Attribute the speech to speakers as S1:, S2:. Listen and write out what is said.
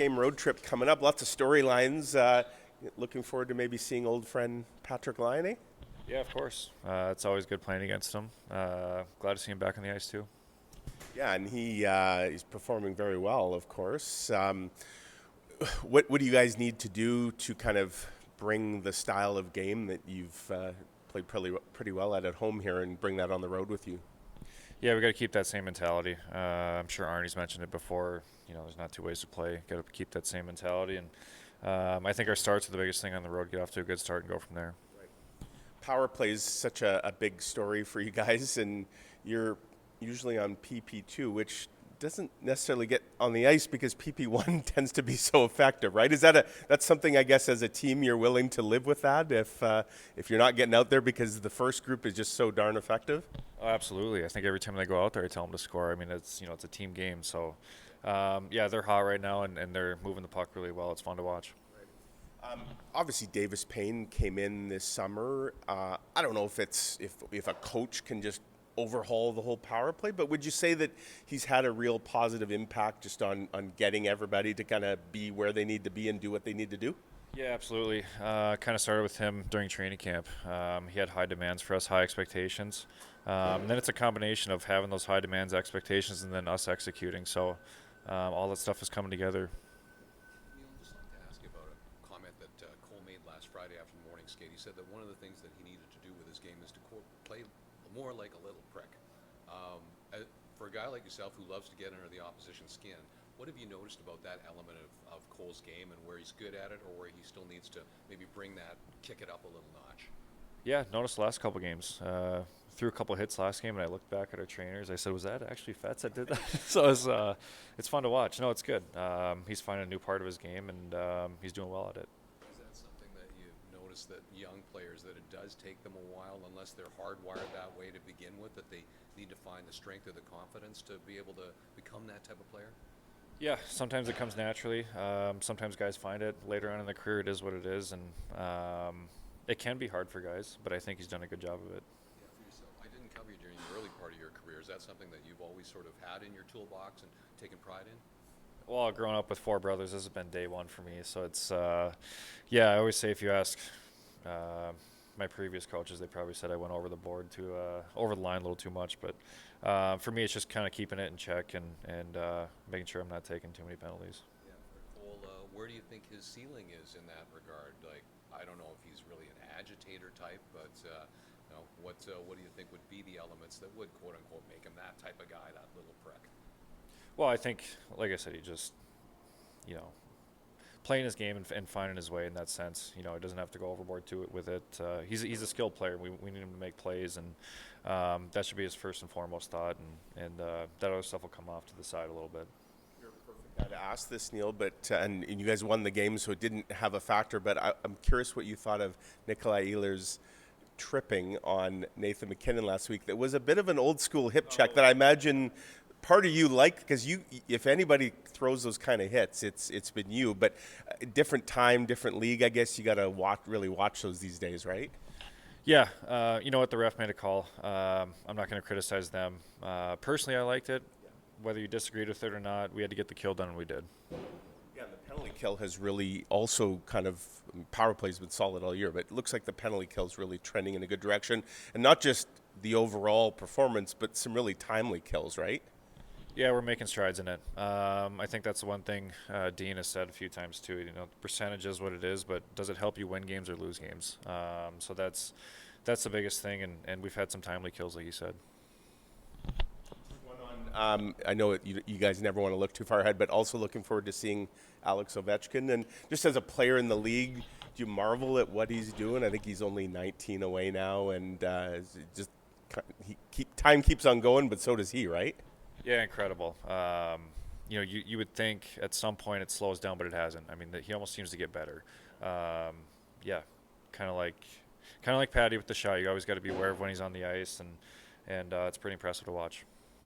S1: 4-game road trip coming up. Lots of storylines. Looking forward to maybe seeing old friend Patrick Lyon, eh?
S2: Yeah, of course. It's always good playing against him. Glad to see him back on the ice too.
S1: Yeah, and he's performing very well, of course. What do you guys need to do to kind of bring the style of game that you've played pretty well at home here and bring that on the road with you?
S2: Yeah, we got to keep that same mentality. I'm sure Arnie's mentioned it before. There's not two ways to play. Got to keep that same mentality, and I think our starts are the biggest thing on the road. Get off to a good start and go from there.
S1: Power play is such a big story for you guys, and you're usually on PP2, which doesn't necessarily get on the ice because PP1 tends to be so effective, right? That's something, I guess, as a team you're willing to live with that if you're not getting out there because the first group is just so darn effective?
S2: Oh, absolutely. I think every time they go out there, I tell them to score. I mean, it's a team game, so yeah, they're hot right now and they're moving the puck really well. It's fun to watch.
S1: Obviously, Davis Payne came in this summer. I don't know if a coach can just overhaul the whole power play, but would you say that he's had a real positive impact just on getting everybody to kind of be where they need to be and do what they need to do?
S2: Yeah, absolutely. Kind of started with him during training camp. He had high demands for us, high expectations. And then it's a combination of having those high demands, expectations, and then us executing. So all that stuff is coming together.
S3: Neal, just like to ask you about a comment that Cole made last Friday after the morning skate. He said that one of the things that he needed to do with his game is to play more like a little prick. For a guy like yourself who loves to get under the opposition's skin, what have you noticed about that element of Cole's game and where he's good at it or where he still needs to maybe kick it up a little notch?
S2: Yeah, noticed the last couple games. Threw a couple hits last game, and I looked back at our trainers. I said, "Was that actually Fets that did that?" So it's fun to watch. No, it's good. He's finding a new part of his game, and he's doing well at it.
S3: Is that something that you've noticed that young players, that it does take them a while, unless they're hardwired that way to begin with, that they need to find the strength or the confidence to be able to become that type of player?
S2: Yeah, sometimes it comes naturally. Sometimes guys find it later on in the career. It is what it is, and it can be hard for guys, but I think he's done a good job of it.
S3: Yeah, for yourself. I didn't cover you during the early part of your career. Is that something that you've always sort of had in your toolbox and taken pride in?
S2: Well, growing up with four brothers, this has been day one for me. So it's, yeah, I always say if you ask my previous coaches, they probably said I went over the over the line a little too much. But for me, it's just kind of keeping it in check and making sure I'm not taking too many penalties.
S3: Yeah, for Cole, where do you think his ceiling is in that regard? Like, I don't know if he's really an agitator type, but what do you think would be the elements that would, quote unquote, make him that type of guy, that little prick?
S2: Well, I think, like I said, he just, playing his game and finding his way in that sense. He doesn't have to go overboard with it. He's a skilled player. We need him to make plays, and that should be his first and foremost thought. And that other stuff will come off to the side a little bit.
S1: You're a perfect guy to ask this, Neal, but and you guys won the game, so it didn't have a factor. But I'm curious what you thought of Nikolai Ehlers tripping on Nathan McKinnon last week. That was a bit of an old school hip check that I imagine part of you liked, because if anybody throws those kind of hits, it's been you. But different time, different league. I guess you got to really watch those these days, right?
S2: Yeah, you know what? The ref made a call. I'm not going to criticize them. Personally, I liked it. Whether you disagreed with it or not, we had to get the kill done, and we did.
S1: Yeah, and the penalty kill has really also kind of, power play's been solid all year, but it looks like the penalty kill is really trending in a good direction. And not just the overall performance, but some really timely kills, right?
S2: Yeah, we're making strides in it. I think that's the one thing Dean has said a few times too. The percentage is what it is, but does it help you win games or lose games? So that's the biggest thing, and we've had some timely kills, like you said.
S1: I know you guys never want to look too far ahead, but also looking forward to seeing Alex Ovechkin. And just as a player in the league, do you marvel at what he's doing? I think he's only 19 away now, and time keeps on going, but so does he, right?
S2: Yeah, incredible. You would think at some point it slows down, but it hasn't. I mean, he almost seems to get better. Yeah, kind of like Patty with the shot. You always got to be aware of when he's on the ice, and it's pretty impressive to watch.